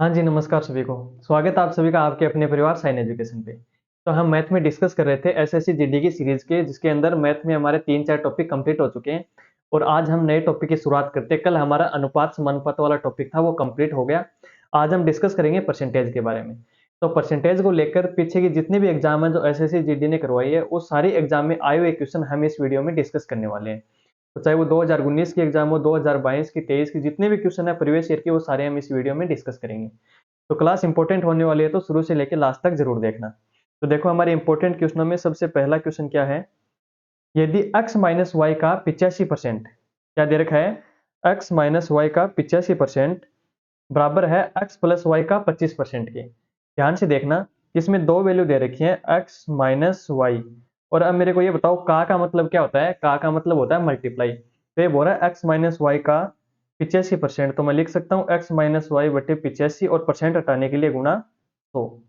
हाँ जी, नमस्कार सभी को। स्वागत है आप सभी का आपके अपने परिवार साइन एजुकेशन पे। तो हम मैथ में डिस्कस कर रहे थे एसएससी जीडी की सीरीज़ के जिसके अंदर मैथ में हमारे 3-4 टॉपिक कंप्लीट हो चुके हैं और आज हम नए टॉपिक की शुरुआत करते हैं। कल हमारा अनुपात समानुपात वाला टॉपिक था वो कंप्लीट हो गया। आज हम डिस्कस करेंगे परसेंटेज के बारे में। तो परसेंटेज को लेकर पीछे की जितने भी एग्ज़ाम हैं जो एसएससी जीडी ने करवाई है, वो सारे एग्ज़ाम में आए हुए क्वेश्चन हम इस वीडियो में डिस्कस करने वाले हैं। तो चाहे वो 2019 की एग्ज़ाम हो, 2022 की, 23 की, जितने भी क्वेश्चन है प्रीवियस ईयर के वो सारे हम इस वीडियो में डिस्कस करेंगे। तो क्लास इंपॉर्टेंट होने वाली है तो शुरू से लेकर लास्ट तक जरूर देखना। तो देखो हमारे इंपॉर्टेंट क्वेश्चनों में सबसे पहला क्वेश्चन क्या है। यदि x माइनस वाई का 85% क्या दे रखा है, x माइनस वाई का 85% बराबर है x प्लस वाई का 25% के। ध्यान से देखना, इसमें दो वैल्यू दे रखी है x माइनस वाई। और अब मेरे को ये बताओ का मतलब क्या होता है। का मतलब होता है मल्टीप्लाई। तो ये बोल रहा है x माइनस वाई का 85%, तो मैं लिख सकता हूँ x माइनस वाई बटे 85 और परसेंट हटाने के लिए गुणा 100।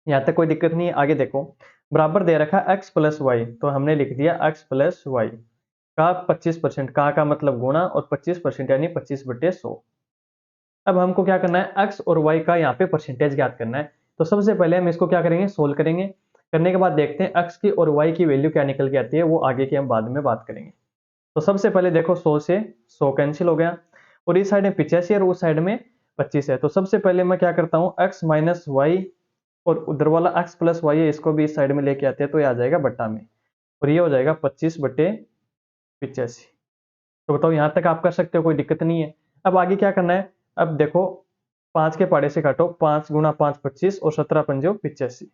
यहाँ तक कोई दिक्कत नहीं है। आगे देखो, बराबर दे रखा है x प्लस वाई, तो हमने लिख दिया x प्लस वाई का 25%। का मतलब गुणा और 25% यानी 25/100। अब हमको क्या करना है, x और y का यहाँ पे परसेंटेज ज्ञात करना है। तो सबसे पहले हम इसको क्या करेंगे, सोल्व करेंगे। करने के बाद देखते हैं x की और y की वैल्यू क्या निकल के आती है, वो आगे की हम बाद में बात करेंगे। तो सबसे पहले देखो 100 से 100 कैंसिल हो गया और इस साइड में 85 और उस साइड में 25 है। तो सबसे पहले मैं क्या करता हूँ, x माइनस वाई और उधर वाला x प्लस वाई है इसको भी इस साइड में लेके आते हैं तो ये आ जाएगा बट्टा में और ये हो जाएगा 25/85। तो बताओ यहाँ तक आप कर सकते हो, कोई दिक्कत नहीं है। अब आगे क्या करना है, अब देखो 5 के पाड़े से काटो, 5 गुना 5 25 और 17 पंजो 85।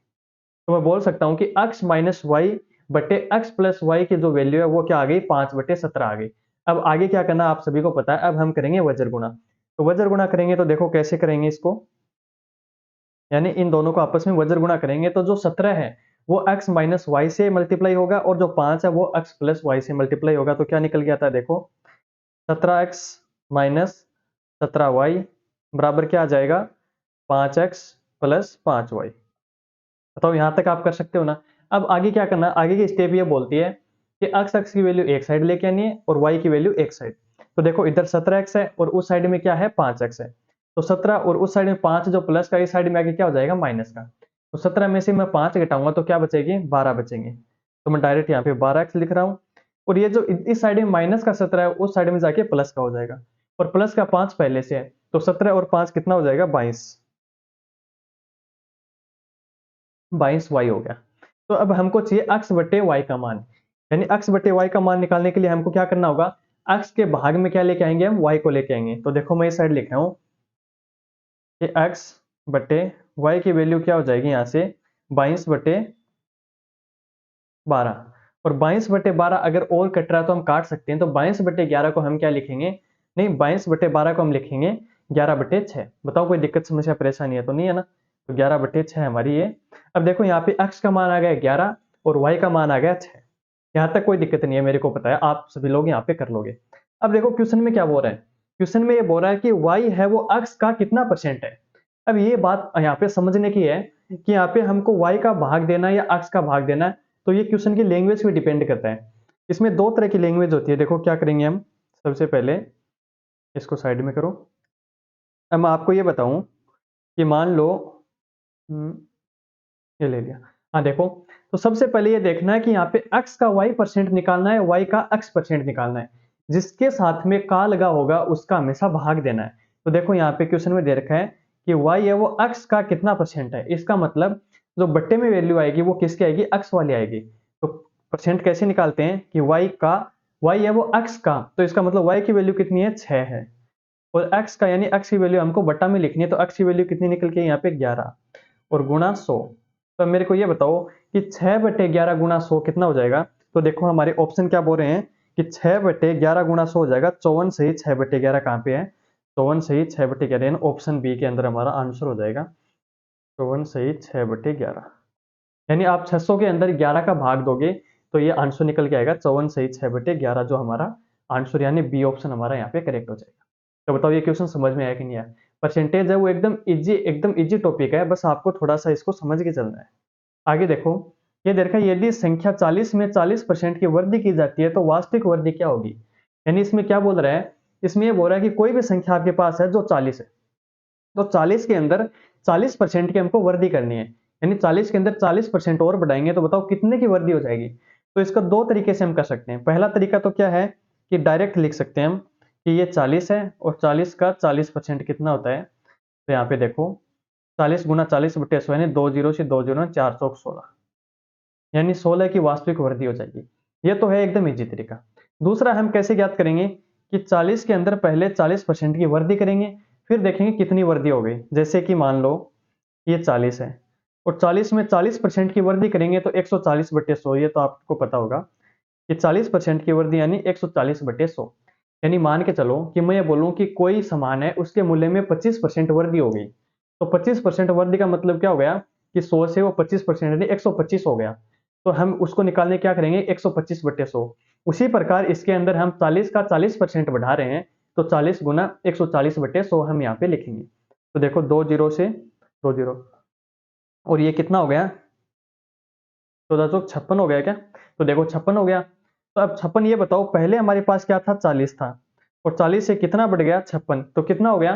तो मैं बोल सकता हूँ कि x माइनस वाई बटे x प्लस वाई की जो वैल्यू है वो क्या आ गई, 5/17 आ गई। अब आगे क्या करना आप सभी को पता है, अब हम करेंगे वज्र गुणा। तो वज्र गुणा करेंगे तो देखो कैसे करेंगे इसको, यानी इन दोनों को आपस में वज्र गुणा करेंगे तो जो 17 है वो x माइनस वाई से मल्टीप्लाई होगा और जो 5 है वो x प्लस वाई से मल्टीप्लाई होगा। तो क्या निकल के आता है देखो, 17x माइनस 17y बराबर क्या आ जाएगा, 5x प्लस 5y। बताओ यहाँ तक आप कर सकते हो ना। अब आगे क्या करना है, आगे की स्टेप ये बोलती है कि x अक्ष की वैल्यू एक साइड लेके आनी है और y की वैल्यू एक साइड। तो देखो इधर 17x है और उस साइड में क्या है, 5x है। तो 17 और उस साइड में 5 जो प्लस का, इस साइड में आगे क्या हो जाएगा, माइनस का। तो 17 में से मैं 5 घटाऊंगा तो क्या बचेगी, 12 बचेंगे। तो मैं डायरेक्ट यहाँ पे 12x लिख रहा हूँ। और ये जो इस साइड में माइनस का 17 है उस साइड में जाके प्लस का हो जाएगा और प्लस का 5 पहले से है। तो 17 और 5 कितना हो जाएगा, 22। 22y हो गया। तो अब हमको चाहिए x बटे वाई का मान, यानी x बटे वाई का मान निकालने के लिए हमको क्या करना होगा, x के भाग में क्या लेके आएंगे, हम y को लेके आएंगे। तो देखो मैं इस साइड लिख रहा हूँ कि x बटे वाई की वैल्यू क्या हो जाएगी यहाँ से, 22/12। और 22/12 अगर और कट रहा है तो हम काट सकते हैं। तो 22/11 को हम क्या लिखेंगे, नहीं 22/12 को हम लिखेंगे 11/6। बताओ कोई दिक्कत समस्या परेशानी है तो नहीं है ना। तो 11/6 हमारी ये। अब देखो यहाँ पे x का मान आ गया 11 और y का मान आ गया 6। यहाँ तक कोई दिक्कत नहीं है, मेरे को पता है आप सभी लोग यहाँ पे कर लोगे। अब देखो क्वेश्चन में क्या बोल रहा है, क्वेश्चन में ये बोल रहा है कि y है वो x का कितना परसेंट है। अब ये बात यहाँ पे समझने की है कि यहाँ पे हमको y का भाग देना है या x का भाग देना है। तो ये क्वेश्चन की लैंग्वेज पे डिपेंड करता है। इसमें दो तरह की लैंग्वेज होती है। देखो क्या करेंगे हम, सबसे पहले इसको साइड में करो। अब मैं आपको ये बताऊं कि मान लो हम्म, ये ले लिया। हाँ देखो, तो सबसे पहले ये देखना है कि यहाँ पे x का y परसेंट निकालना है, y का x परसेंट निकालना है। जिसके साथ में का लगा होगा उसका हमेशा भाग देना है। तो देखो यहाँ पे क्वेश्चन में दे रखा है कि y है वो x का कितना परसेंट है। इसका मतलब जो बट्टे में वैल्यू आएगी वो किसकी आएगी, x वाली आएगी। तो परसेंट कैसे निकालते हैं कि y है वो x का, तो इसका मतलब y की वैल्यू कितनी है, 6 है। और x का यानी x की वैल्यू हमको बट्टा में लिखनी है, तो x की वैल्यू कितनी निकल के यहाँ पे 11 और गुणा 100। तो मेरे को ये बताओ कि 6/11 गुणा 100 कितना हो जाएगा। तो देखो हमारे ऑप्शन क्या बोल रहे हैं कि 6/11 गुणा 100 हो जाएगा 54 सही 6/11 कहाँ पे है, 54 सही 6/11 यानी ऑप्शन बी के अंदर हमारा आंसर हो जाएगा 54 सही 6/11। यानी आप 600 के अंदर 11 का भाग दोगे तो ये आंसर निकल के आएगा 54 सही 6/11, जो हमारा आंसर यानी बी ऑप्शन हमारा यहाँ पे करेक्ट हो जाएगा। तो बताओ ये क्वेश्चन समझ में आया कि नहीं आया। परसेंटेज है वो एकदम इजी टॉपिक है, बस आपको थोड़ा सा इसको समझ के चलना है। आगे देखो, ये देखा यदि संख्या 40 में 40% की वृद्धि की जाती है तो वास्तविक वृद्धि क्या होगी। यानी इसमें क्या बोल रहा है, इसमें ये बोल रहा है कि कोई भी संख्या आपके पास है जो 40 है, तो 40 के अंदर 40% की हमको वृद्धि करनी है, यानी 40 के अंदर 40% और बढ़ाएंगे तो बताओ कितने की वृद्धि हो जाएगी। तो इसका दो तरीके से हम कर सकते हैं। पहला तरीका तो क्या है कि डायरेक्ट लिख सकते हैं हम कि ये 40 है और 40 का 40% कितना होता है। तो यहाँ पे देखो 40 गुना 40/100 यानी 2 जीरो से 2 जीरो 4 चौक 16, यानी 16 की वास्तविक वृद्धि हो जाएगी। ये तो है एकदम इजी तरीका। दूसरा हम कैसे ज्ञात करेंगे कि 40 के अंदर पहले 40% की वृद्धि करेंगे, फिर देखेंगे कितनी वृद्धि हो गई। जैसे कि मान लो ये 40 है और 40 में 40% की वृद्धि करेंगे तो 140/100, ये तो आपको पता होगा कि 40% की वृद्धि यानी 140/100। यानी मान के चलो कि मैं ये बोलूं कि कोई सामान है उसके मूल्य में 25% वृद्धि हो गई, तो 25% वृद्धि का मतलब क्या हो गया कि 100 से वो 25% यानी 125 हो गया। तो हम उसको निकालने क्या करेंगे 125/100। उसी प्रकार इसके अंदर हम 40 का 40% बढ़ा रहे हैं, तो 40 गुना 140/100 हम यहाँ पे लिखेंगे। तो देखो 2 जीरो से 2 जीरो और ये कितना हो गया 1456 हो गया क्या। तो देखो 56 हो गया। तो अब 56 ये बताओ पहले हमारे पास क्या था 40 था और 40 से कितना बढ़ गया 56, तो कितना हो गया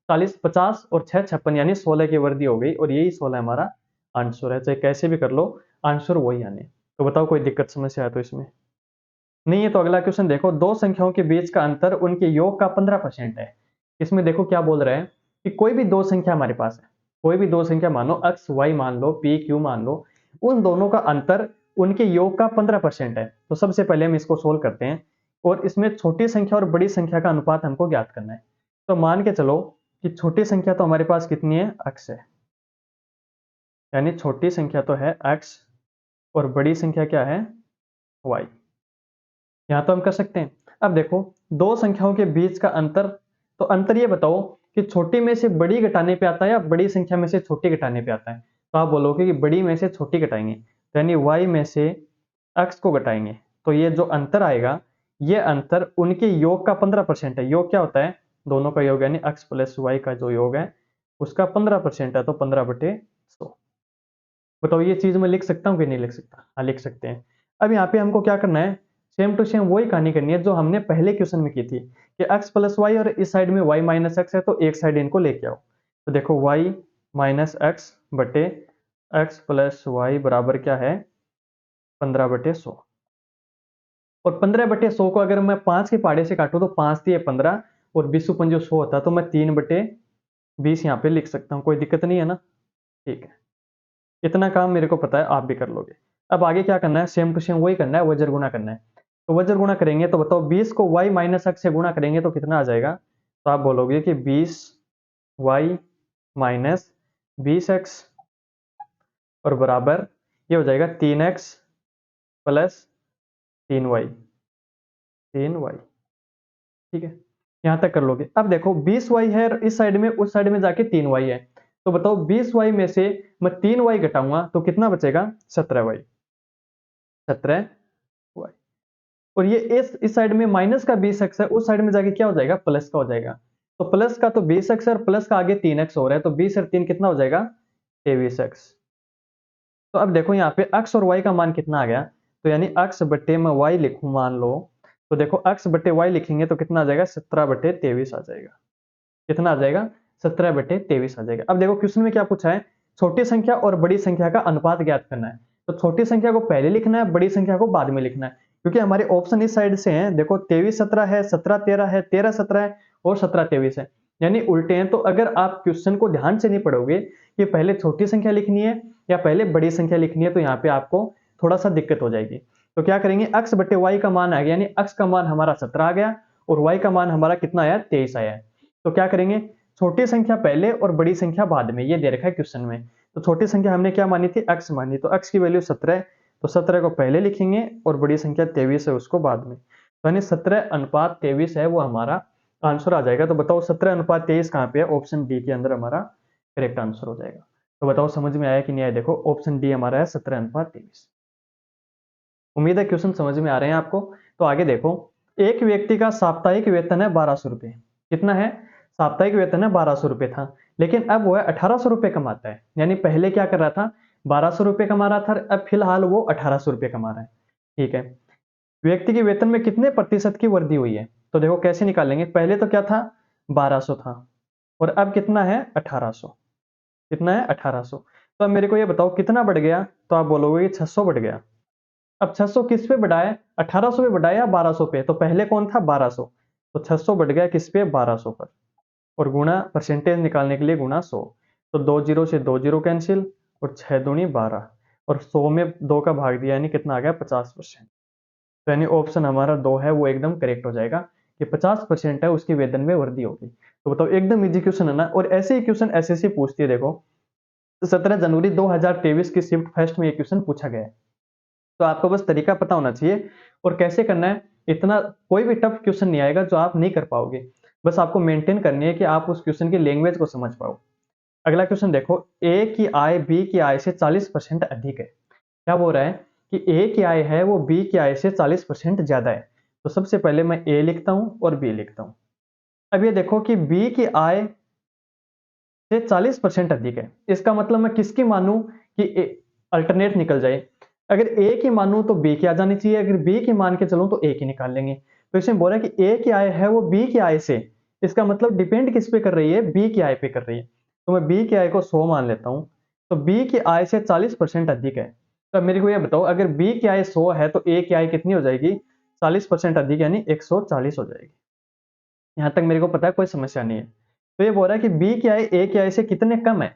40 50 और 6 56 यानी 16 की वृद्धि हो गई और यही 16 हमारा आंसर है। चाहे कैसे भी कर लो आंसर वही आने। तो बताओ कोई दिक्कत समस्या है तो इसमें नहीं है। तो अगला क्वेश्चन देखो, दो संख्याओं के बीच का अंतर उनके योग का 15% है। इसमें देखो क्या बोल रहे हैं कि कोई भी दो संख्या हमारे पास है, कोई भी दो संख्या मानो x y मान लो p q मान लो, उन दोनों का अंतर उनके योग का 15% है। तो सबसे पहले हम इसको सोल्व करते हैं और इसमें छोटी संख्या और बड़ी संख्या का अनुपात हमको ज्ञात करना है। तो मान के चलो कि छोटी संख्या तो हमारे पास कितनी है x है, यानी छोटी संख्या तो है x और बड़ी संख्या क्या है y। यहाँ तो हम कर सकते हैं। अब देखो दो संख्याओं के बीच का अंतर, तो अंतर ये बताओ कि छोटी में से बड़ी घटाने पे आता है या बड़ी संख्या में से छोटी घटाने पे आता है। तो आप बोलोगे कि बड़ी में से छोटी घटाएंगे, तो यानी y में से x को घटाएंगे, तो ये जो अंतर आएगा ये अंतर उनके योग का 15% है। योग क्या होता है दोनों का योग, यानी x प्लस y का जो योग है उसका 15% है, तो 15/100। बताओ ये चीज मैं लिख सकता हूँ कि नहीं लिख सकता। हाँ लिख सकते हैं। अब यहाँ पे हमको क्या करना है, सेम टू सेम वही कहानी करनी है जो हमने पहले क्वेश्चन में की थी कि x प्लस वाई और इस साइड में y माइनस एक्स है, तो एक साइड इनको लेके आओ। तो देखो y माइनस एक्स बटे एक्स प्लस वाई बराबर क्या है 15/100। और 15/100 को अगर मैं 5 के पहाड़े से काटूं तो 5 दिए 15 और 20 पंजो 100 होता, तो मैं 3/20 यहाँ पे लिख सकता हूँ। कोई दिक्कत नहीं है ना। ठीक है, इतना काम मेरे को पता है, आप भी कर लोगे। अब आगे क्या करना है, सेम टू सेम वही करना है, वज्र गुणा करना है। तो वज्र गुणा करेंगे तो बताओ 20 को y माइनस एक्स से गुणा करेंगे तो कितना आ जाएगा। तो आप बोलोगे कि 20y माइनस 20x और बराबर ये हो जाएगा 3x प्लस 3y 3y। ठीक है, यहां तक कर लोगे। अब देखो 20y है इस साइड में, उस साइड में जाके 3y है, तो बताओ 20y में से मैं 3y घटाऊंगा तो कितना बचेगा 17y 17y। और ये इस साइड में माइनस का 20x है, उस साइड में जाके क्या हो जाएगा प्लस का हो जाएगा। तो प्लस का तो 20x है और प्लस का आगे 3x हो रहा है, तो 20 और 3 कितना हो जाएगा 23x। तो अब देखो यहाँ पे x और y का मान कितना आ गया, तो यानी x बट्टे में y लिखूं मान लो, तो देखो x बट्टे y लिखेंगे तो कितना आ जाएगा 17/23 आ जाएगा। कितना आ जाएगा 17/23 आ जाएगा। अब देखो क्वेश्चन में क्या पूछा है, छोटी संख्या और बड़ी संख्या का अनुपात ज्ञात करना है। तो छोटी संख्या को पहले लिखना है, बड़ी संख्या को बाद में लिखना है, क्योंकि हमारे ऑप्शन इस साइड से हैं। देखो 23-17 है, 17-13 है, 13-17 है और 17-23 है, यानी उल्टे हैं। तो अगर आप क्वेश्चन को ध्यान से नहीं पढ़ोगे कि पहले छोटी संख्या लिखनी है या पहले बड़ी संख्या लिखनी है, तो यहाँ पे आपको थोड़ा सा दिक्कत हो जाएगी। तो क्या करेंगे, x बटे y का मान आ गया, यानी x का मान हमारा 17 आ गया और y का मान हमारा कितना आया 23 आया है। तो क्या करेंगे, छोटी संख्या पहले और बड़ी संख्या बाद में, ये दे रखा है क्वेश्चन में। तो छोटी संख्या हमने क्या मानी थी x मानी, तो x की वैल्यू 17 है, तो 17 को पहले लिखेंगे और बड़ी संख्या 23 है उसको बाद में। तो यानी 17:23 है वो हमारा आंसर आ जाएगा। तो बताओ 17:23 कहाँ पे है, ऑप्शन डी के अंदर हमारा करेक्ट आंसर हो जाएगा। तो बताओ समझ में आया कि नहीं आया। देखो ऑप्शन डी हमारा है 17:23। उम्मीद है क्वेश्चन समझ में आ रहे हैं आपको। तो आगे देखो, एक व्यक्ति का साप्ताहिक वेतन है 1200 रुपए। कितना है, साप्ताहिक वेतन है 1200 रुपए था, लेकिन अब वो है 1800 रुपए कमाता है। यानी पहले क्या कर रहा था 1200 रुपए कमा रहा था, अब फिलहाल वो 1800 रुपए कमा रहा है। ठीक है, व्यक्ति के वेतन में कितने प्रतिशत की वृद्धि हुई है। तो देखो कैसे निकालेंगे, पहले तो क्या था 1200 था, और अब कितना है 1800। कितना है 1800। तो अब मेरे को ये बताओ कितना बढ़ गया, तो आप बोलोगे कि 600 बढ़ गया। अब 600 किस पे बढ़ा है, 1800 पे बढ़ा है या 1200 पे, तो पहले कौन था 1200, तो 600 बढ़ गया किस पे 1200 पर, और गुणा परसेंटेज निकालने के लिए गुणा 100। तो 2 जीरो से 2 जीरो कैंसिल, और 6 दूनी 12, और 100 में 2 का भाग दिया यानी कितना आ गया 50%। तो यानी ऑप्शन हमारा 2 है वो एकदम करेक्ट हो जाएगा कि 50% है उसकी वेतन में वृद्धि होगी। तो बताओ एकदम इजी क्वेश्चन है ना, और ऐसे ही क्वेश्चन एसएससी पूछती है। देखो 17 जनवरी 2023 की शिफ्ट फर्स्ट में ये क्वेश्चन पूछा गया है। तो आपको बस तरीका पता होना चाहिए और कैसे करना है। इतना कोई भी टफ क्वेश्चन नहीं आएगा जो आप नहीं कर पाओगे, बस आपको मेंटेन करनी है कि आप उस क्वेश्चन की लैंग्वेज को समझ पाओ। अगला क्वेश्चन देखो, ए की आय बी की आय से 40% अधिक है। क्या बोल रहा है कि ए की आय है वो बी की आय से 40% ज्यादा है। तो सबसे पहले मैं ए लिखता हूं और बी लिखता हूं। अब ये देखो कि बी की आय से 40% अधिक है, इसका मतलब मैं किसकी मानूं कि अल्टरनेट निकल जाए। अगर ए की मानूं तो बी की आ जानी चाहिए, अगर बी की मान के चलूं तो ए की निकाल लेंगे। तो इसमें बोल रहा है कि ए की आय है वो बी की आय से, इसका मतलब डिपेंड किस पे कर रही है, बी की आय पे कर रही है। तो मैं बी की आय को 100 मान लेता हूं, तो बी की आय से 40% अधिक है। तो अब मेरे को ये बताओ अगर बी की आय 100 है तो ए की आय कितनी हो जाएगी, 40% अधिक यानी 140 हो जाएगी। यहां तक मेरे को पता है, कोई समस्या नहीं है। तो ये बोल रहा है कि बी की आय ए की आय से कितने कम है,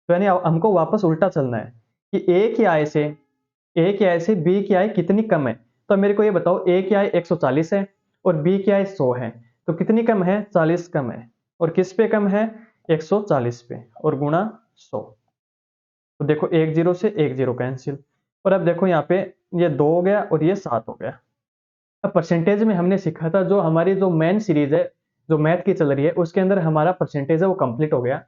तो यानी हमको वापस उल्टा चलना है कि ए की आय से बी की आय कितनी कम है। तो मेरे को ये बताओ ए की आय 140 है और बी की आय 100 है, तो कितनी कम है 40 कम है, और किस पे कम है 140 पे, और गुणा 100। तो देखो एक जीरो से एक जीरो कैंसिल, और अब देखो यहाँ पे ये 2 हो गया और ये 7 हो गया। अब परसेंटेज में हमने सीखा था जो हमारी जो मेन सीरीज है जो मैथ की चल रही है उसके अंदर हमारा परसेंटेज है वो कंप्लीट हो गया।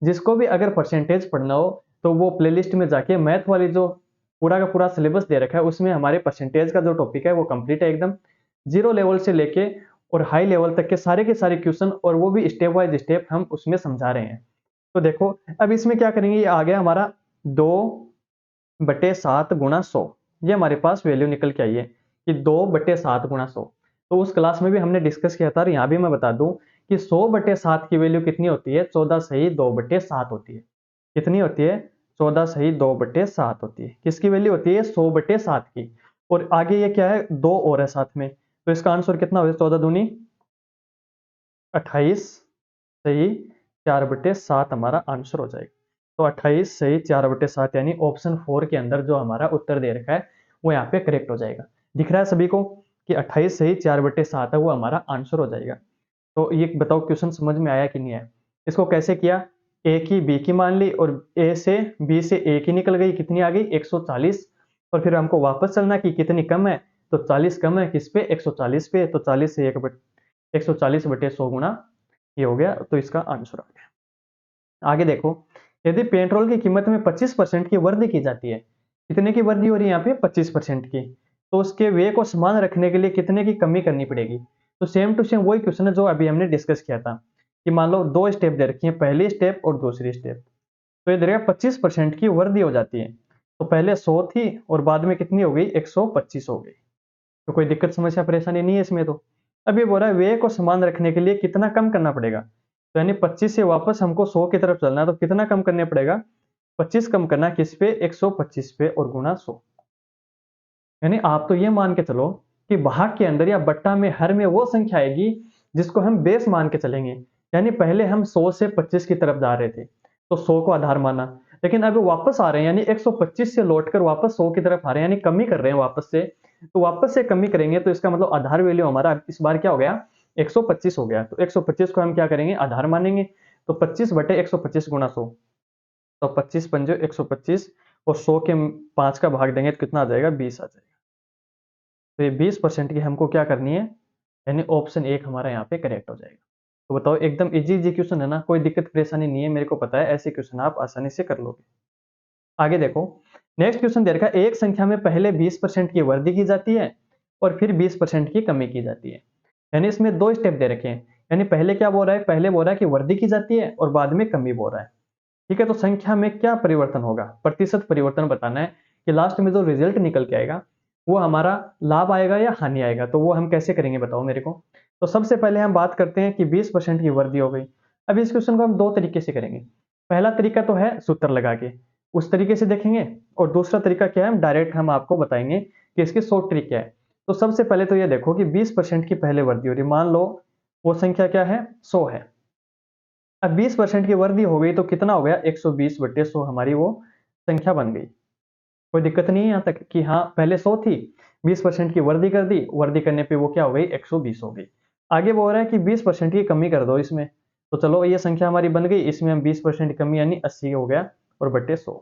जिसको भी अगर परसेंटेज पढ़ना हो तो वो प्लेलिस्ट में जाके मैथ वाली जो पूरा का पूरा सिलेबस दे रखा है उसमें हमारे परसेंटेज का जो टॉपिक है वो कंप्लीट है एकदम, जीरो लेवल से लेके और हाई लेवल तक के सारे क्वेश्चन, और वो भी स्टेप बाय स्टेप हम उसमें समझा रहे हैं। तो देखो अब इसमें क्या करेंगे, ये आ गया हमारा 2/7 गुणा 100, ये हमारे पास वैल्यू निकल के आई है कि 2/7 गुणा 100। तो उस क्लास में भी हमने डिस्कस किया था और यहाँ भी मैं बता दूं कि 100/7 की वैल्यू कितनी होती है, 14 सही 2/7 होती है। कितनी होती है, 14 सही 2/7 होती है। किसकी वैल्यू होती है 100/7 की, और आगे ये क्या है 2 और है साथ में, तो इसका आंसर कितना हो जाए 14 दूनी 28 सही 4/7 हमारा आंसर हो जाएगा। तो 28 सही 4/7 यानी ऑप्शन 4 के अंदर जो हमारा उत्तर दे रखा है वो यहाँ पे करेक्ट हो जाएगा। दिख रहा है सभी को कि 28 सही 4/7 है वो हमारा आंसर हो जाएगा। तो ये बताओ क्वेश्चन समझ में आया कि नहीं आया। इसको कैसे किया, ए की बी की मान ली और ए से बी से ए की निकल गई, कितनी आ गई 140, और फिर हमको वापस चलना कि कितनी कम है, तो 40 कम है किस पे 140 पे, तो 40 से 140/100 गुणा ये हो गया, तो इसका आंसर आ गया। आगे देखो, यदि पेट्रोल की कीमत में 25% की वृद्धि की जाती है, कितने की वृद्धि हो रही है यहाँ पे 25% की, तो उसके व्यय को समान रखने के लिए कितने की कमी करनी पड़ेगी। तो सेम टू सेम वही क्वेश्चन है जो अभी हमने डिस्कस किया था कि मान लो 2 स्टेप दे रखी है, पहली स्टेप और दूसरी स्टेप। तो ये देखिए 25% की वृद्धि हो जाती है, तो पहले 100 थी और बाद में कितनी हो गई 125 हो गई। तो कोई दिक्कत समस्या परेशानी नहीं है इसमें। तो अब ये बोल रहा है व्यय को समान रखने के लिए कितना कम करना पड़ेगा, तो यानी 25 से वापस हमको 100 की तरफ चलना है, तो कितना कम करना पड़ेगा 25 कम करना किस पे 125 पे, और गुणा 100। यानी आप तो ये मान के चलो कि भाग के अंदर या बट्टा में हर में वो संख्या आएगी जिसको हम बेस मान के चलेंगे। यानी पहले हम 100 से 25 की तरफ जा रहे थे तो 100 को आधार माना, लेकिन अब वापस आ रहे हैं यानी 125 से लौटकर वापस 100 की तरफ आ रहे हैं, यानी कमी कर रहे हैं वापस से। तो वापस से कमी करेंगे तो इसका मतलब आधार वैल्यू हमारा इस बार क्या हो गया 125 हो गया। तो 125 को हम क्या करेंगे आधार मानेंगे, तो 25/125 गुणा 100, तो 25 पंजे 125, और 100 के 5 का भाग देंगे तो कितना आ जाएगा 20 आ जाएगा। तो ये 20% की हमको क्या करनी है, यानी ऑप्शन 1 हमारा यहाँ पे करेक्ट हो जाएगा। तो बताओ एकदम इजी इजी क्वेश्चन है ना, कोई दिक्कत परेशानी नहीं है, मेरे को पता है ऐसे क्वेश्चन आप आसानी से कर लोगे। आगे देखो, नेक्स्ट क्वेश्चन दे रखा है एक संख्या में पहले 20% की वृद्धि की जाती है और फिर 20% की कमी की जाती है। यानी इसमें 2 स्टेप दे रखे हैं, यानी पहले क्या बोल रहा है, पहले बोल रहा है कि वृद्धि की जाती है और बाद में कमी बोल रहा है। ठीक है, तो संख्या में क्या परिवर्तन होगा, प्रतिशत परिवर्तन बताना है कि लास्ट में जो रिजल्ट निकल के आएगा वो हमारा लाभ आएगा या हानि आएगा। तो वो हम कैसे करेंगे बताओ मेरे को। तो सबसे पहले हम बात करते हैं कि 20% की वृद्धि हो गई। अब इस क्वेश्चन को हम दो तरीके से करेंगे। पहला तरीका तो है सूत्र लगा के, उस तरीके से देखेंगे, और दूसरा तरीका क्या है, हम डायरेक्ट हम आपको बताएंगे कि इसके शॉर्ट ट्रिक क्या है। तो सबसे पहले तो ये देखो कि 20% की पहले वृद्धि हो रही है, मान लो वो संख्या क्या है, 100 है। अब 20% की वृद्धि हो गई तो कितना हो गया, 120/100 हमारी वो संख्या बन गई। कोई दिक्कत नहीं है यहाँ तक कि हाँ पहले 100 थी, 20% की वृद्धि कर दी, वृद्धि करने पे वो क्या हो गई, 120 हो गई। आगे वो हो रहा है कि 20% की कमी कर दो इसमें, तो चलो ये संख्या हमारी बन गई, इसमें हम 20% की कमी यानी 80 हो गया और बटे 100।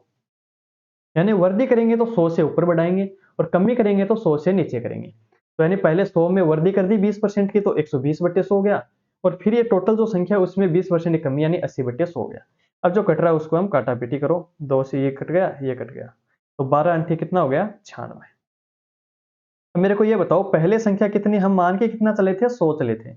यानी वृद्धि करेंगे तो 100 से ऊपर बढ़ाएंगे और कमी करेंगे तो 100 से नीचे करेंगे। तो यानी पहले 100 में वृद्धि कर दी 20% की तो 120/100 हो गया, और फिर ये टोटल जो संख्या है उसमें 20% की कमी यानी 80/100 हो गया। अब जो कट रहा है उसको हम काटा पीटी करो, 2 से ये कट गया, ये कट गया, तो 12 अंठी कितना हो गया, 96। अब मेरे को ये बताओ पहले संख्या कितनी हम मान के कितना चले थे, 100 चले थे,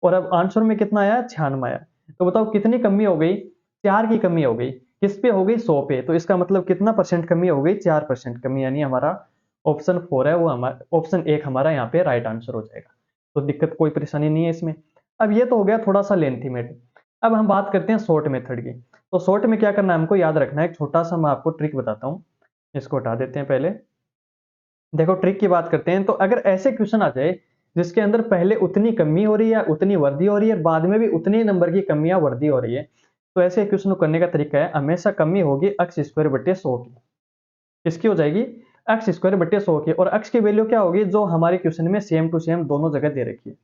और अब आंसर में कितना आया, 96 आया। तो बताओ कितनी कमी हो गई, 4 की कमी हो गई। किस पे हो गई, 100 पे। तो इसका मतलब कितना परसेंट कमी हो गई, 4% कमी, यानी हमारा ऑप्शन 4 है वो हमारा, ऑप्शन 1 हमारा यहाँ पे राइट आंसर हो जाएगा। तो दिक्कत कोई परेशानी नहीं है इसमें। अब ये तो हो गया थोड़ा सा लेंथी मेथड। अब हम बात करते हैं शॉर्ट मेथड की। तो शॉर्ट में क्या करना है, हमको याद रखना है, एक छोटा सा मैं आपको ट्रिक बताता हूँ। इसको हटा देते हैं पहले। देखो ट्रिक की बात करते हैं, तो अगर ऐसे क्वेश्चन आ जाए जिसके अंदर पहले उतनी कमी हो रही है, उतनी वृद्धि हो रही है, बाद में भी उतनी नंबर की कमी या वृद्धि हो रही है, तो ऐसे क्वेश्चन को करने का तरीका है, हमेशा कमी होगी x स्क्वायर बटे 100 की। इसकी हो जाएगी x स्क्वायर बटे 100 की, और x की वैल्यू क्या होगी, जो हमारे क्वेश्चन में सेम टू सेम दोनों जगह दे रखी है।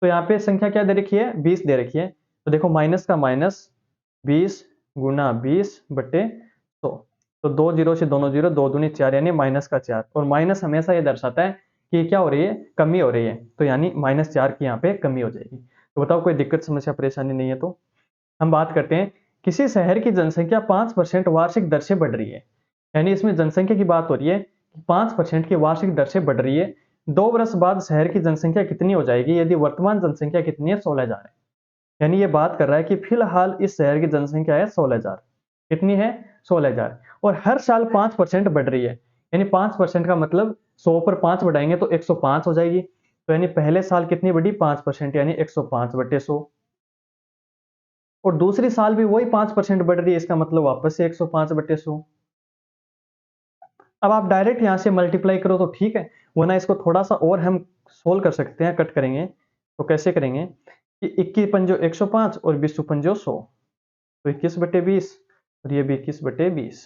तो यहाँ पे संख्या क्या दे रखी है, 20 दे रखी है। तो देखो माइनस का माइनस, 20 गुना 20/100। तो दो जीरो से दोनों जीरो, 2 दूनी 4 यानी माइनस का 4, और माइनस हमेशा ये दर्शाता है कि क्या हो रही है, कमी हो रही है। तो यानी -4 की यहाँ पे कमी हो जाएगी। तो बताओ कोई दिक्कत समस्या परेशानी नहीं है। तो हम बात करते हैं, किसी शहर की जनसंख्या 5% वार्षिक दर से बढ़ रही है। यानी इसमें जनसंख्या की बात हो रही है, 5% की वार्षिक दर से बढ़ रही है। 2 वर्ष बाद शहर की जनसंख्या कितनी हो जाएगी, यदि वर्तमान जनसंख्या कितनी है, 16,000 है। यानी ये बात कर रहा है कि फिलहाल इस शहर की जनसंख्या है 16,000। कितनी है, 16,000, और हर साल 5% बढ़ रही है। यानी 5% का मतलब 100 पर 5 बढ़ाएंगे तो 105 हो जाएगी। तो यानी पहले साल कितनी बढ़ी, 5%, यानी 105/100, और दूसरी साल भी वही 5% बढ़ रही है, इसका मतलब वापस से 105/100। अब आप डायरेक्ट यहां से मल्टीप्लाई करो तो ठीक है, वरना इसको थोड़ा सा और हम सोल्व कर सकते हैं, कट करेंगे। तो कैसे करेंगे कि 21 पंजो 105 और 20 पंजो 100, तो 21/20, और ये भी 21/20।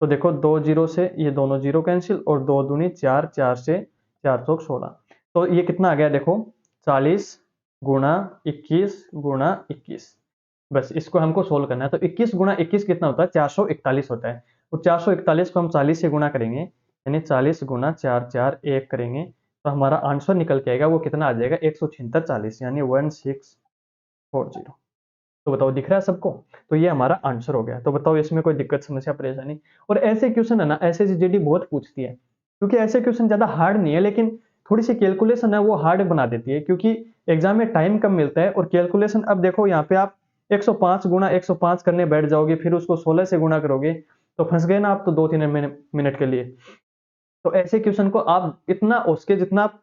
तो देखो 2 जीरो से ये दोनों जीरो कैंसिल, और 2 दूनी 4, 4 से 4 चौक 16। तो ये कितना आ गया, देखो 40 गुणा 21 गुणा 21। बस इसको हमको सोल्व करना है। तो 21 गुणा 21 कितना होता है, 441 होता है। तो 441 को हम 40 से गुणा करेंगे, यानी 40 गुणा 4 4 1 करेंगे, तो हमारा आंसर निकल के आएगा, वो कितना आ जाएगा, 176 यानी 1640। तो बताओ दिख रहा है सबको। तो ये हमारा आंसर हो गया। तो बताओ इसमें कोई दिक्कत समस्या परेशानी। और ऐसे क्वेश्चन है ना, ऐसे जीडी बहुत पूछती है, क्योंकि ऐसे क्वेश्चन ज्यादा हार्ड नहीं है, लेकिन थोड़ी सी कैलकुलेशन है वो हार्ड बना देती है, क्योंकि एग्जाम में टाइम कम मिलता है। और कैलकुलेशन, अब देखो यहाँ पे आप 105 गुणा 105 करने बैठ जाओगे, फिर उसको 16 से गुणा करोगे, तो फंस गए ना आप तो 2-3 मिनट के लिए। तो ऐसे क्वेश्चन को आप इतना उसके जितना आप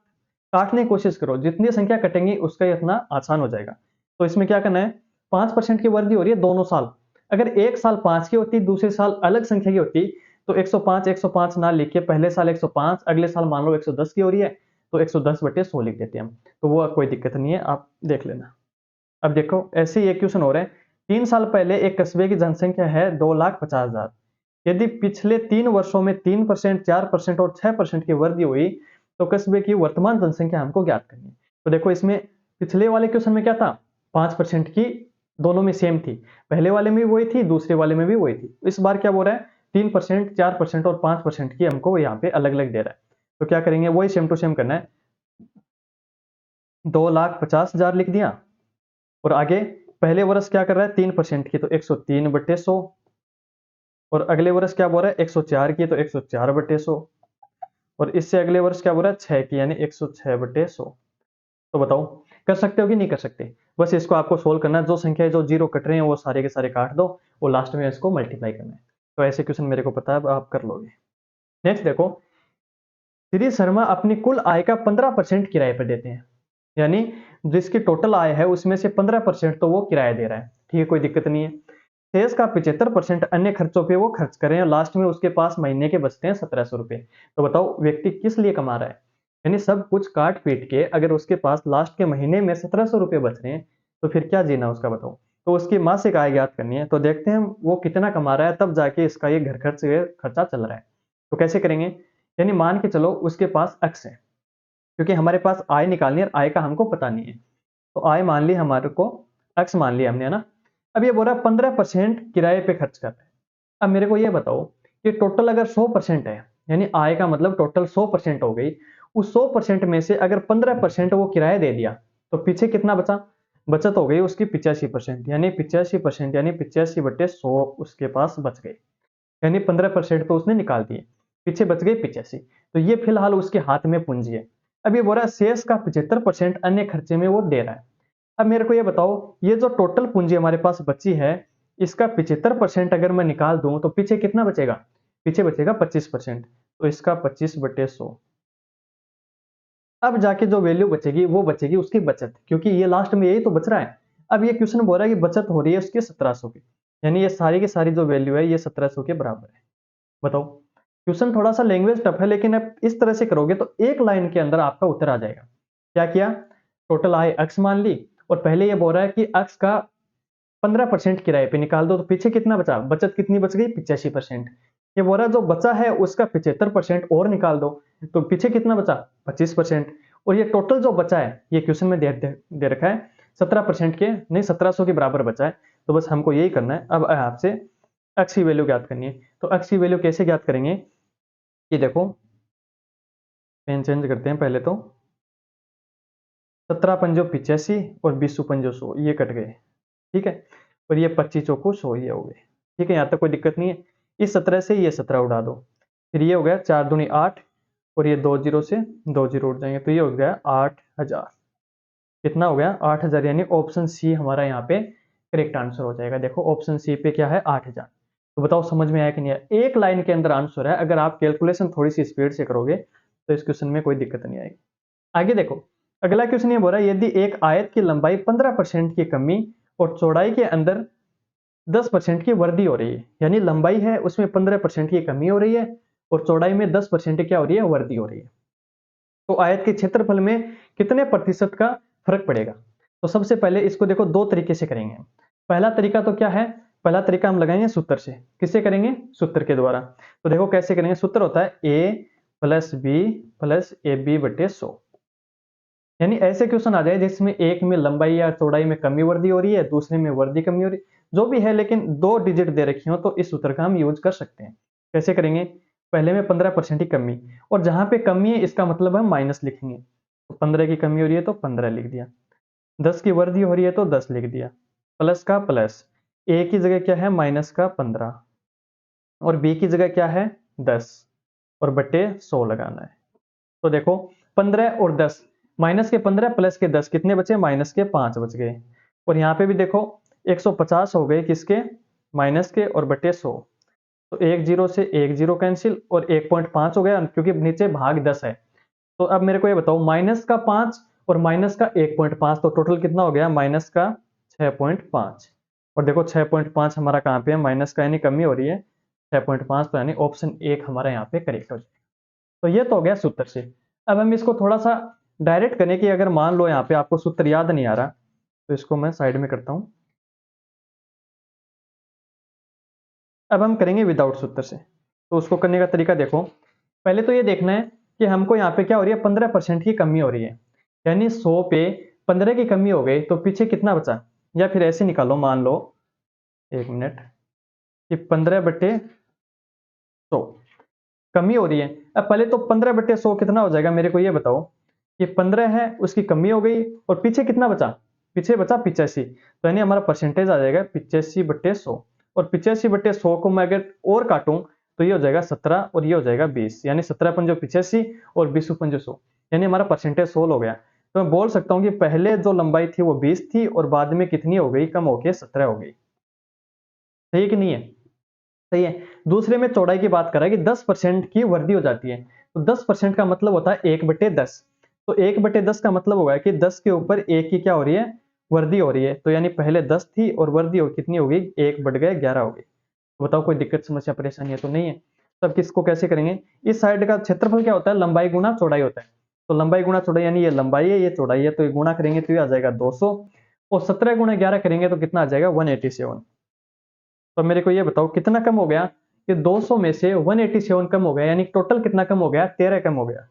काटने की कोशिश करो, जितनी संख्या कटेंगी उसका इतना आसान हो जाएगा। तो इसमें क्या करना है, 5% की वृद्धि हो रही है दोनों साल। अगर एक साल 5 की होती, दूसरे साल अलग संख्या की होती, तो 105 ना लिख के पहले साल 105, अगले साल मान लो 110 की हो रही है, तो 110/100 लिख देते हैं हम। तो वो कोई दिक्कत नहीं है, आप देख लेना। अब देखो ऐसे ही एक क्वेश्चन हो रहा है, 3 साल पहले एक कस्बे की जनसंख्या है 2,50,000। यदि पिछले 3 वर्षों में 3%, 4% और 6% की वृद्धि हुई, तो कस्बे की वर्तमान जनसंख्या हमको ज्ञात करनी है। तो देखो इसमें पिछले वाले क्वेश्चन में क्या था, 5% की दोनों में सेम थी, पहले वाले में भी वही थी, दूसरे वाले में भी वही थी। इस बार क्या बोल रहा है, 3%, 4% और 5% की हमको यहाँ पे अलग अलग दे रहा है। तो क्या करेंगे, वही सेम टू सेम करना है। 2,50,000 लिख दिया, और आगे पहले वर्ष क्या कर रहा है, 3% की, तो 103/100, और अगले वर्ष क्या बोल रहा है, 104 की, तो 104/100, और इससे अगले वर्ष क्या बोल रहा है, 6 की, यानी 106/100। तो बताओ कर सकते हो कि नहीं कर सकते। बस इसको आपको सोल्व करना है, जो संख्या जो जीरो कट रहे हैं वो सारे के सारे काट दो, और लास्ट में इसको मल्टीप्लाई करना है। तो ऐसे क्वेश्चन मेरे को पता है, अब आप कर लोगे। नेक्स्ट देखो, श्री शर्मा अपनी कुल आय का 15% किराए पर देते हैं। यानी जिसकी टोटल आय है उसमें से 15% तो वो किराया दे रहा है, ठीक है, कोई दिक्कत नहीं है। शेष का 75% अन्य खर्चों पे वो खर्च कर रहे हैं और लास्ट में उसके पास महीने के बचते हैं 1700 रुपये। तो बताओ व्यक्ति किस लिए कमा रहा है? यानी सब कुछ काट पीट के अगर उसके पास लास्ट के महीने में 1700 रुपये बच रहे हैं तो फिर क्या जीना उसका, बताओ। तो उसकी मासिक आय ज्ञात करनी है, तो देखते हैं हम वो कितना कमा रहा है, तब जाके इसका ये घर खर्च खर्चा चल रहा है। तो कैसे करेंगे? यानी मान के चलो उसके पास अक्स है, क्योंकि हमारे पास आय निकालनी है और आय का हमको पता नहीं है। तो आय मान ली हमारे को, एक्स मान लिया हमने, है ना। अब ये बोल रहा है 15% किराए पे खर्च कर रहा है। अब मेरे को ये बताओ कि टोटल अगर 100% है, यानी आय का मतलब टोटल 100% हो गई, उस 100% में से अगर 15% वो किराया दे दिया तो पीछे कितना बचा? बचत हो गई उसकी 85%, यानी 85%, यानी 85/100 उसके पास बच गए, यानी 15% तो उसने निकाल दिए, पीछे बच गए 85। तो ये फिलहाल उसके हाथ में पूंजी है। अब ये बोल रहा है शेष का 75% अन्य खर्चे में वो दे रहा है। अब मेरे को ये बताओ, ये जो टोटल पूंजी हमारे पास बची है, इसका 75% अगर मैं निकाल दूं तो पीछे कितना बचेगा? पीछे बचेगा 25%। तो इसका 25/100। अब जाके जो वैल्यू बचेगी वो बचेगी उसकी बचत, क्योंकि ये लास्ट में यही तो बच रहा है। अब ये क्वेश्चन बोल रहा है कि बचत हो रही है उसकी 1700 की, यानी ये सारी की सारी जो वैल्यू है ये 1700 के बराबर है। बताओ, क्वेश्चन थोड़ा सा लैंग्वेज टफ है, लेकिन अब इस तरह से करोगे तो एक लाइन के अंदर आपका उत्तर आ जाएगा। क्या किया? टोटल आय अक्स मान ली और पहले ये बोल रहा है कि अक्स का 15% किराए पे निकाल दो, तो पीछे कितना बचा? बचत कितनी बच गई? 85%। ये बोल रहा है जो बचा है उसका 75% और निकाल दो, तो पीछे कितना बचा? 25%। और ये टोटल जो बचा है, ये क्वेश्चन में दे रखा है 17% के, नहीं 1700 के बराबर बचा है। तो बस हमको यही करना है। अब आपसे एक्स की वैल्यू ज्ञात करनी है। तो एक्स की वैल्यू कैसे ज्ञात करेंगे? ये देखो, पेन चेंज करते हैं पहले तो। 17 पंजो 85 और 20 पंजो 100, ये कट गए, ठीक है। और ये 25 चौको 100, ये हो गए, ठीक है। यहाँ तक कोई दिक्कत नहीं है। इस 17 से ये 17 उड़ा दो, फिर ये हो गया 4 दूनी 8 और ये 2 जीरो से 2 जीरो उड़ जाएंगे, तो ये हो गया 8000। कितना हो गया? 8000, यानी ऑप्शन सी हमारा यहाँ पे करेक्ट आंसर हो जाएगा। देखो ऑप्शन सी पे क्या है? 8000। तो बताओ समझ में आया कि नहीं आया? एक लाइन के अंदर आंसर है, अगर आप कैलकुलेशन थोड़ी सी स्पीड से करोगे तो इस क्वेश्चन में कोई दिक्कत नहीं आएगी। आगे देखो, अगला क्वेश्चन ये बोल रहा है यदि एक आयत की लंबाई 15% की कमी और चौड़ाई के अंदर 10% की वृद्धि हो रही है, यानी लंबाई है उसमें 15% की कमी हो रही है और चौड़ाई में 10% क्या हो रही है? वृद्धि हो रही है। तो आयत के क्षेत्रफल में कितने प्रतिशत का फर्क पड़ेगा? तो सबसे पहले इसको देखो, दो तरीके से करेंगे। पहला तरीका तो क्या है? पहला तरीका हम लगाएंगे सूत्र से। किससे करेंगे? सूत्र के द्वारा। तो देखो कैसे करेंगे। सूत्र होता है a plus B plus A B बटे 100। यानी ऐसे क्वेश्चन आ जाए जिसमें एक में लंबाई या चौड़ाई में कमी वृद्धि हो रही है, दूसरे में वृद्धि कमी हो रही है, जो भी है, लेकिन दो डिजिट दे रखी हो तो इस सूत्र का हम यूज कर सकते हैं। कैसे करेंगे? पहले में 15% की कमी, और जहां पे कमी है इसका मतलब हम माइनस लिखेंगे। तो 15 की कमी हो रही है तो 15 लिख दिया, 10 की वृद्धि हो रही है तो 10 लिख दिया, प्लस का प्लस, ए की जगह क्या है? माइनस का 15, और बी की जगह क्या है? 10, और बटे 100 लगाना है। तो देखो 15 और 10, माइनस के 15 प्लस के 10 कितने बचे? माइनस के 5 बच गए। और यहाँ पे भी देखो 150 हो गए, किसके? माइनस के, और बटे 100। तो एक जीरो से एक जीरो कैंसिल और 1.5 हो गया, क्योंकि नीचे भाग 10 है। तो अब मेरे को ये बताओ, माइनस का 5 और माइनस का 1.5, तो टोटल कितना हो गया? माइनस का 6.5। और देखो 6.5 हमारा कहाँ पे है? माइनस का, यानी कमी हो रही है 6.5, तो यानी ऑप्शन एक हमारा यहाँ पे करेक्ट हो जाएगा। तो ये तो हो गया सूत्र से। अब हम इसको थोड़ा सा डायरेक्ट करने की, अगर मान लो यहाँ पे आपको सूत्र याद नहीं आ रहा तो इसको मैं साइड में करता हूं। अब हम करेंगे विदाउट सूत्र से। तो उसको करने का तरीका देखो, पहले तो ये देखना है कि हमको यहाँ पे क्या हो रही है? 15% की कमी हो रही है, यानी 100 पे 15 की कमी हो गई तो पीछे कितना बचा? या फिर ऐसे निकालो, मान लो, एक मिनट, कि 15/100 कमी हो रही है। अब पहले तो 15/100 कितना हो जाएगा? मेरे को ये बताओ कि 15 है उसकी कमी हो गई और पीछे कितना बचा? पीछे बचा 85, तो यानी हमारा परसेंटेज आ जाएगा 85/100। और 85/100 को मैं अगर और काटूं तो ये हो जाएगा 17 और ये हो जाएगा 20, यानी 17 पंजो 85 और 20 पंजो 100, यानी हमारा परसेंटेज 16 हो गया। तो मैं बोल सकता हूँ कि पहले जो लंबाई थी वो 20 थी और बाद में कितनी हो गई? कम होकर 17 हो गई। सही है कि नहीं है? सही है। दूसरे में चौड़ाई की बात कर रहा है कि 10% की वृद्धि हो जाती है, तो 10% का मतलब होता है 1/10। तो 1/10 का मतलब होगा कि 10 के ऊपर 1 की क्या हो रही है, वृद्धि हो रही है। तो यानी पहले 10 थी और वृद्धि हो कितनी हो गई, 1 बढ़ गए 11 हो गई। तो बताओ कोई दिक्कत समस्या परेशानी है तो नहीं है। तब किसको कैसे करेंगे, इस साइड का क्षेत्रफल क्या होता है, लंबाई गुना चौड़ाई होता है। तो लंबाई गुना चौड़ाई यानी ये लंबाई है ये चौड़ाई है, तो ये गुणा करेंगे तो ये आ जाएगा 200 और 17 गुणा 11 करेंगे तो कितना आ जाएगा 187। तो मेरे को ये बताओ कितना कम हो गया, कि 200 में से 187 कम हो गया, यानी टोटल कितना कम हो गया, 13 कम हो गया।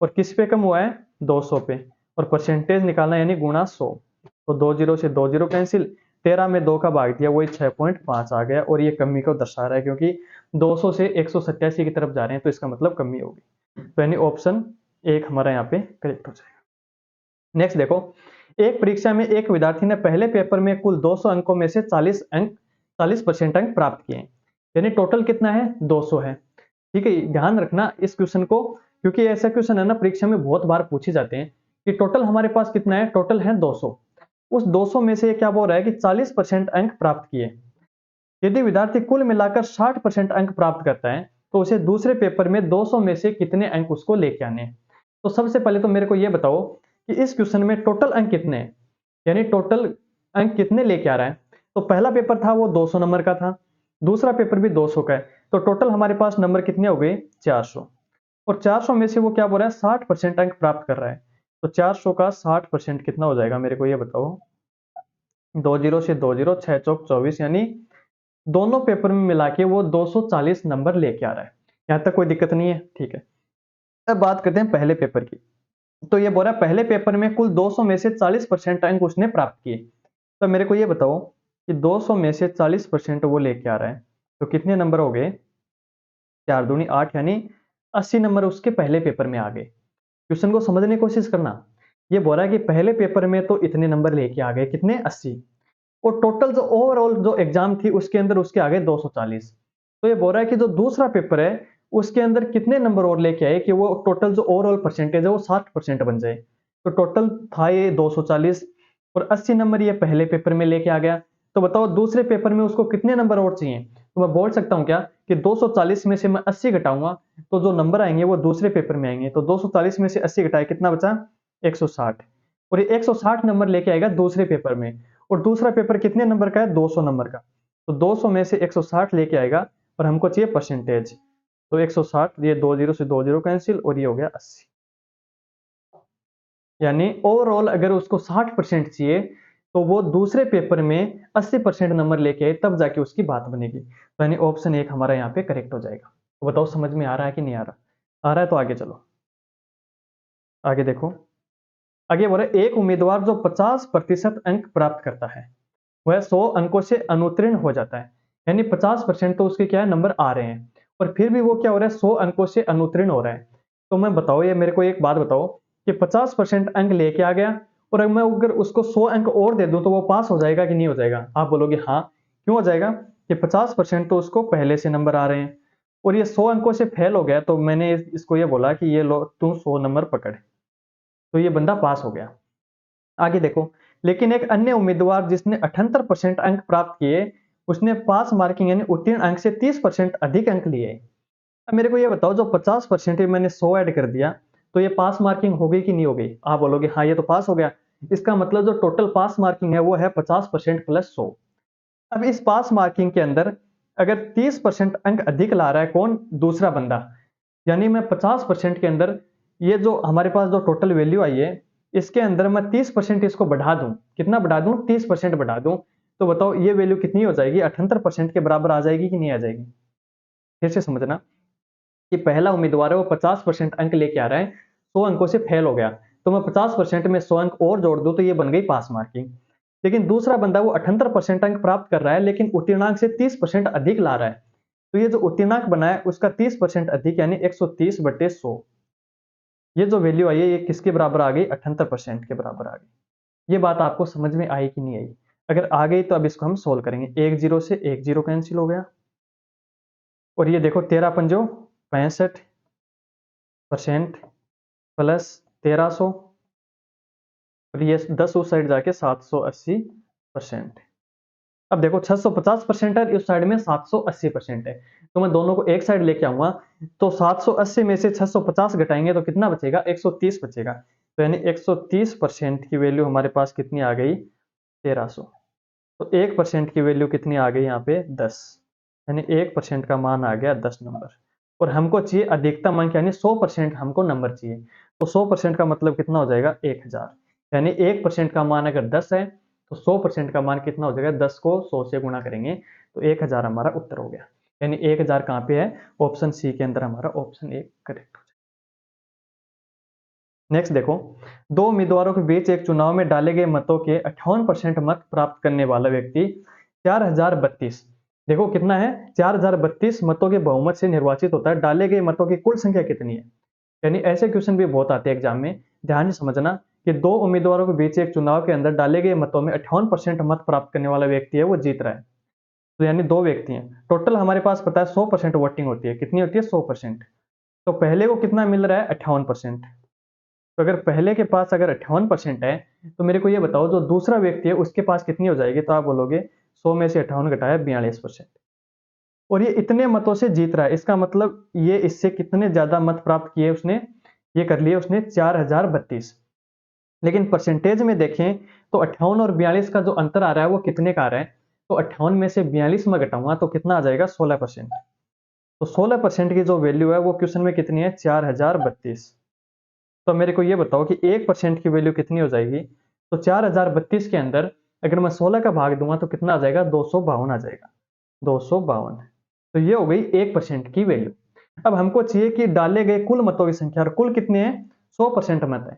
और किस पे कम हुआ है, 200 पे। और परसेंटेज निकालना यानी गुणा 100। तो 2 जीरो से 2 जीरो कैंसिल, 13 में 2 का भाग दिया वही 6.5 आ गया, और ये कमी को दर्शा रहा है क्योंकि 200 से 187 की तरफ जा रहे हैं, तो इसका मतलब कमी होगी। तो यानी ऑप्शन एक हमारा यहाँ पे करेक्ट हो जाएगा। नेक्स्ट देखो, एक परीक्षा में एक विद्यार्थी ने पहले पेपर में कुल 200 अंकों में से 40% अंक प्राप्त किए, यानी टोटल कितना है, 200 है। ठीक है, ध्यान रखना इस क्वेश्चन को, क्योंकि ऐसा क्वेश्चन है ना परीक्षा में बहुत बार पूछे जाते हैं कि टोटल हमारे पास कितना है, टोटल है 200। उस 200 में से ये क्या बोल रहा है कि 40% अंक प्राप्त किए। यदि विद्यार्थी कुल मिलाकर 60% अंक प्राप्त करता है तो उसे दूसरे पेपर में 200 में से कितने अंक उसको लेके आने हैं। तो सबसे पहले तो मेरे को ये बताओ कि इस क्वेश्चन में टोटल अंक कितने हैं, यानी टोटल अंक कितने लेके आ रहा है। तो पहला पेपर था वो 200 नंबर का था, दूसरा पेपर भी 200 का है, तो टोटल हमारे पास नंबर कितने हो गए, 400। और 400 में से वो क्या बोल रहा है, 60% अंक प्राप्त कर रहा है। तो 400 का 60% कितना हो जाएगा, मेरे को ये बताओ। 2 जीरो से 2 जीरो, 6 चौक 24, यानी दोनों पेपर में मिला के वो 240 नंबर लेके आ रहा है। यहां तक कोई दिक्कत नहीं है, ठीक है। अब बात करते हैं पहले पेपर की। तो ये बोल रहा है पहले पेपर में कुल 200 में से 40% अंक उसने प्राप्त किए। तो मेरे को ये बताओ कि 200 में से 40% वो लेके आ रहा है, तो कितने नंबर हो गए, 4 दूनी 8, यानी 80 नंबर उसके पहले पेपर में आ गए। क्वेश्चन को समझने की कोशिश करना। ये बोल रहा है कि पहले पेपर में तो इतने नंबर लेके आ गए, कितने, 80। और टोटल जो ओवरऑल जो एग्जाम थी उसके अंदर उसके आगे 240। तो ये बोल रहा है कि जो दूसरा पेपर है उसके अंदर कितने नंबर और लेके आए कि वो टोटल जो ओवरऑल परसेंटेज है वो 60% बन जाए। तो टोटल था ये 240 और 80 नंबर ये पहले पेपर में लेके आ गया। तो बताओ दूसरे पेपर में उसको कितने नंबर और चाहिए। तो मैं बोल सकता हूँ क्या कि 240 में से मैं 80 घटाऊंगा तो जो नंबर आएंगे वो दूसरे पेपर में आएंगे। तो 240 में से 80 घटाए कितना बचा, 160। और ये 160 नंबर लेके आएगा दूसरे पेपर में। और दूसरा पेपर कितने नंबर का है, 200 नंबर का। तो 200 में से 160 लेके आएगा और हमको चाहिए परसेंटेज। तो 160, ये 2 जीरो से 2 जीरो कैंसिल और ये हो गया 80। यानी ओवरऑल अगर उसको 60% चाहिए तो वो दूसरे पेपर में 80% नंबर लेके आए, तब जाके उसकी बात बनेगी। तो यानी ऑप्शन एक हमारा यहाँ पे करेक्ट हो जाएगा। तो बताओ समझ में आ रहा है कि नहीं आ रहा, आ रहा है तो आगे चलो। आगे देखो, आगे बोल रहे एक उम्मीदवार जो 50% अंक प्राप्त करता है वह 100 अंकों से अनुत्तीर्ण हो जाता है, यानी 50% तो उसके क्या है, नंबर आ रहे हैं, और फिर भी वो क्या हो रहा है, 100 अंकों से अनुत्तीर्ण हो रहा है। तो मैं बताओ, ये मेरे को एक बात बताओ कि 50% अंक लेके आ गया और अगर मैं अगर उसको 100 अंक और दे दूं तो वो पास हो जाएगा कि नहीं हो जाएगा। आप बोलोगे हाँ, क्यों हो जाएगा, कि 50% तो उसको पहले से नंबर आ रहे हैं और ये 100 अंकों से फेल हो गया, तो मैंने इसको ये बोला कि ये लो तू 100 नंबर पकड़, तो ये बंदा पास हो गया। आगे देखो, लेकिन एक अन्य उम्मीदवार जिसने 78% अंक प्राप्त किए उसने पास मार्किंग यानी उत्तीर्ण अंक से 30% अधिक अंक लिए। अब मेरे को ये बताओ, जो 50% मैंने 100 ऐड कर दिया तो ये पास मार्किंग हो गई कि नहीं हो गई। आप बोलोगे हाँ ये तो पास हो गया। इसका मतलब जो टोटल पास मार्किंग है वो है 50% प्लस 100। अब इस पास मार्किंग के अंदर अगर 30% अंक अधिक ला रहा है कौन, दूसरा बंदा, यानी मैं 50% के अंदर ये जो हमारे पास जो टोटल वैल्यू आई है इसके अंदर मैं 30% इसको बढ़ा दूं, कितना बढ़ा दूं, 30% बढ़ा दूं। तो बताओ ये वैल्यू कितनी हो जाएगी, 78% के बराबर आ जाएगी कि नहीं आ जाएगी। फिर से समझना कि पहला उम्मीदवार है वो 50% अंक लेके आ रहा है, 100 अंकों से फेल हो गया, तो मैं 50% में 100 अंक और जोड़ दूं तो ये बन गई पास मार्किंग। लेकिन दूसरा बंदा वो 78% अंक प्राप्त कर रहा है लेकिन उत्तीर्णांक से 30% अधिक ला रहा है, तो ये जो उत्तीर्णांक बना है उसका 30% अधिक यानी 130/100। ये जो वैल्यू आई है ये किसके बराबर आ गई, 78% के बराबर आ गई। ये बात आपको समझ में आई कि नहीं आई। अगर आ गई तो अब इसको हम सोल्व करेंगे। 1 जीरो से 1 जीरो कैंसिल हो गया और ये देखो 13 पंजो 65% प्लस 1300 और ये 10 उस साइड जाके 780%। अब देखो 650% है, इस साइड में 780% है, तो मैं दोनों को एक साइड लेके आऊंगा, तो 780 में से 650 घटाएंगे तो कितना बचेगा, 130 बचेगा। तो यानी 130% की वैल्यू हमारे पास कितनी आ गई, 1300। तो 1% की वैल्यू कितनी आ गई यहाँ पे, 10। यानी 1% का मान आ गया 10 नंबर। और हमको चाहिए अधिकतम अंक, यानी 100% हमको नंबर चाहिए। तो 100% का मतलब कितना हो जाएगा, 1000। यानी 1% का मान अगर 10 है तो 100% का मान कितना हो जाएगा, 10 को 100 से गुणा करेंगे तो 1000 हमारा उत्तर हो गया। यानी 1000 कहाँ पे है, ऑप्शन सी के अंदर हमारा ऑप्शन ए करेक्ट हो जाएगा। नेक्स्ट देखो, दो उम्मीदवारों के बीच एक चुनाव में डाले गए मतों के 58% मत प्राप्त करने वाला व्यक्ति 4032, देखो कितना है, 4032 मतों के बहुमत से निर्वाचित होता है। डाले गए मतों की कुल संख्या कितनी है, यानी ऐसे क्वेश्चन भी बहुत आते हैं एग्जाम में, ध्यान से समझना कि दो उम्मीदवारों के बीच एक चुनाव के अंदर डाले गए मतों में 58% मत प्राप्त करने वाला व्यक्ति है वो जीत रहा है। तो यानी दो व्यक्ति हैं, टोटल हमारे पास पता है 100% वोटिंग होती है, कितनी होती है, 100%। तो पहले को कितना मिल रहा है, 58%। तो अगर पहले के पास अगर 58% है, तो मेरे को ये बताओ जो दूसरा व्यक्ति है उसके पास कितनी हो जाएगी, तो आप बोलोगे 100 में से 58 घटाया 42%। और ये इतने मतों से जीत रहा है, इसका मतलब ये इससे कितने ज्यादा मत प्राप्त किए उसने, ये कर लिए उसने 4032। लेकिन परसेंटेज में देखें तो 58 और 42 का जो अंतर आ रहा है वो कितने का आ रहा है, तो 58 में से 42 में घटाऊंगा तो कितना आ जाएगा, 16%। तो 16% की जो वैल्यू है वो क्वेश्चन में कितनी है, 4032। तो मेरे को ये बताओ कि 1% की वैल्यू कितनी हो जाएगी, तो 4032 के अंदर अगर मैं 16 का भाग दूंगा तो कितना आ जाएगा, 252 आ जाएगा, 252। तो ये हो गई 1% की वैल्यू। अब हमको चाहिए कि डाले गए कुल मतों की संख्या, और कुल कितने हैं, 100% मत है।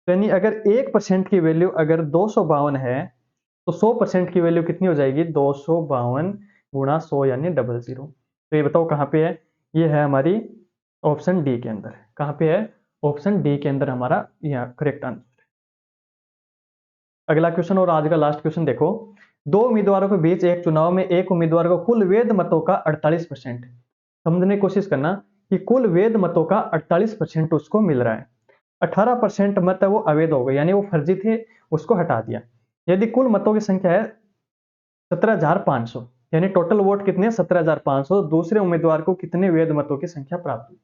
तो यानी अगर 1% की वैल्यू अगर 252 है, तो 100% की वैल्यू कितनी हो जाएगी, 252 गुणा 100 यानी 00। तो ये बताओ कहाँ पे है, ये है हमारी ऑप्शन डी के अंदर। कहाँ पे है, ऑप्शन डी के अंदर हमारा यहाँ करेक्ट आंसर। अगला क्वेश्चन और आज का लास्ट क्वेश्चन देखो, दो उम्मीदवारों के बीच एक चुनाव में एक उम्मीदवार को कुल वैध मतों का 48%, समझने की कोशिश करना कि कुल वैध मतों का 48% उसको मिल रहा है। 18% मत है वो अवैध हो गए, यानी वो फर्जी थे, उसको हटा दिया। यदि कुल मतों की संख्या है 17,500, यानी टोटल वोट कितने, 17,500, दूसरे उम्मीदवार को कितने वैध मतों की संख्या प्राप्त हुई।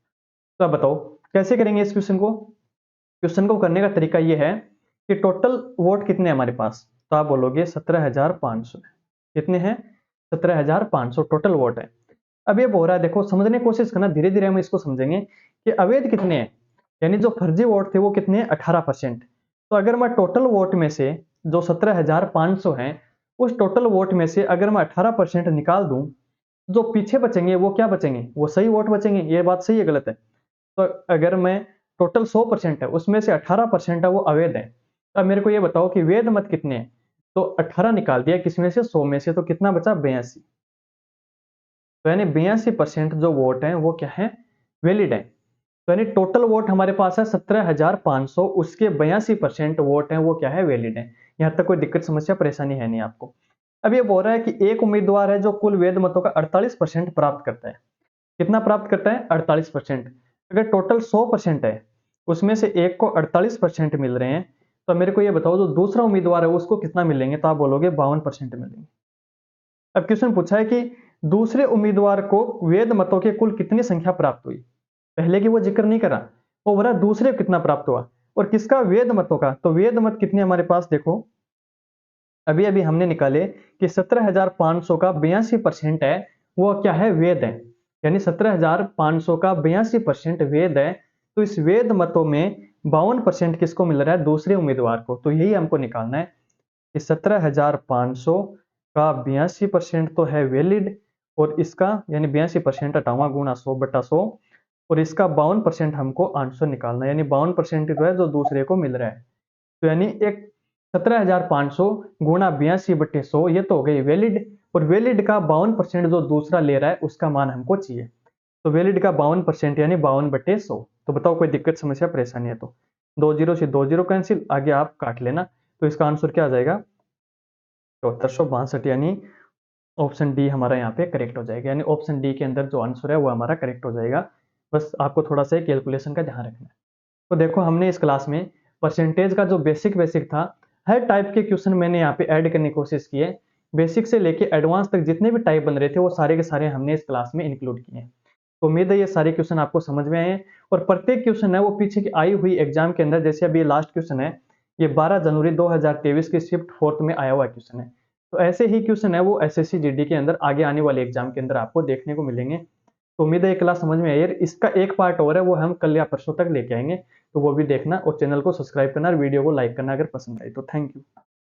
तो अब बताओ कैसे करेंगे इस क्वेश्चन को। क्वेश्चन को करने का तरीका यह है कि टोटल वोट कितने हैं हमारे पास, तो आप बोलोगे 17,500। कितने हैं, 17,500 टोटल वोट है। अब ये बोल रहा है, देखो समझने की कोशिश करना, धीरे धीरे हम इसको समझेंगे कि अवैध कितने हैं, यानी जो फर्जी वोट थे वो कितने हैं, 18%। तो अगर मैं टोटल वोट में से जो 17,500 हैं, उस टोटल वोट में से अगर मैं 18% निकाल दूं, जो पीछे बचेंगे वो क्या बचेंगे, वो सही वोट बचेंगे। ये बात सही है, गलत है। तो अगर मैं टोटल 100% है उसमें से 18% है वो अवैध है। अब मेरे को ये बताओ कि वैध मत कितने हैं, तो 18 निकाल दिया किसमें से, 100 में से, तो कितना बचा, 82। तो यानी 82% जो वोट है वो क्या है, वैलिड है। तो यानी टोटल वोट हमारे पास है 17,500, उसके 82% वोट है वो क्या है, वैलिड है। यहाँ तक कोई दिक्कत समस्या परेशानी है नहीं आपको। अब ये बोल रहा है कि एक उम्मीदवार है जो कुल वैध मतों का 48% प्राप्त करता है। कितना प्राप्त करता है, 48%। अगर टोटल 100% है उसमें से एक को 48% मिल रहे हैं, तो मेरे को ये बताओ जो दूसरा उम्मीदवार है उसको कितना मिलेंगे, तो आप बोलोगे 52% मिलेंगे। अब क्वेश्चन पूछा है कि दूसरे उम्मीदवार को वैध मतों के कुल कितनी संख्या प्राप्त हुई, पहले की वो जिक्र नहीं करा, वो बोला दूसरे को कितना प्राप्त हुआ, और किसका, वैध मतों का। तो वैध मत कितने हमारे पास, देखो अभी अभी हमने निकाले कि 17,500 का 82% है वो क्या है, वेद है। यानी 17,500 का 82% वेद है। तो इस वेद मतों में 52% किसको मिल रहा है, दूसरे उम्मीदवार को। तो यही हमको निकालना है कि 17,500 का 82% तो है वैलिड, और इसका यानी 82% हटाऊंगा गुणा 100/100, और इसका 52% हमको आंसर निकालना है, यानी 52% जो है जो दूसरे को मिल रहा है। तो यानी एक 17,500 गुणा 82/100, ये तो हो गई वैलिड, और वैलिड का 52% जो दूसरा ले रहा है उसका मान हमको चाहिए। तो वैलिड का 52% यानी 52/100। तो बताओ कोई दिक्कत समस्या परेशानी है तो, 20 से 20 कैंसिल, आगे आप काट लेना। तो इसका आंसर क्या आ जाएगा, 7462, यानी ऑप्शन डी हमारा यहाँ पे करेक्ट हो जाएगा। यानी ऑप्शन डी के अंदर जो आंसर है वो हमारा करेक्ट हो जाएगा। बस आपको थोड़ा सा कैलकुलेशन का ध्यान रखना है। तो देखो हमने इस क्लास में परसेंटेज का जो बेसिक बेसिक था, हर टाइप के क्वेश्चन मैंने यहाँ पे ऐड करने की कोशिश की है। बेसिक से लेके एडवांस तक जितने भी टाइप बन रहे थे वो सारे के सारे हमने इस क्लास में इंक्लूड किए हैं। तो उम्मीद है ये सारे क्वेश्चन आपको समझ में आए हैं और प्रत्येक क्वेश्चन है वो पीछे की आई हुई एग्जाम के अंदर, जैसे अभी लास्ट क्वेश्चन है, ये 12 जनवरी 2023 की शिफ्ट 4th में आया हुआ क्वेश्चन है। तो ऐसे ही क्वेश्चन है वो एसएससी जीडी के अंदर आगे आने वाले एग्जाम के अंदर आपको देखने को मिलेंगे। तो उम्मीद है ये क्लास समझ में आई है। इसका एक पार्ट और है वो हम कल या परसों तक लेके आएंगे, तो वो भी देखना और चैनल को सब्सक्राइब करना और वीडियो को लाइक करना अगर पसंद आए तो। Thank you.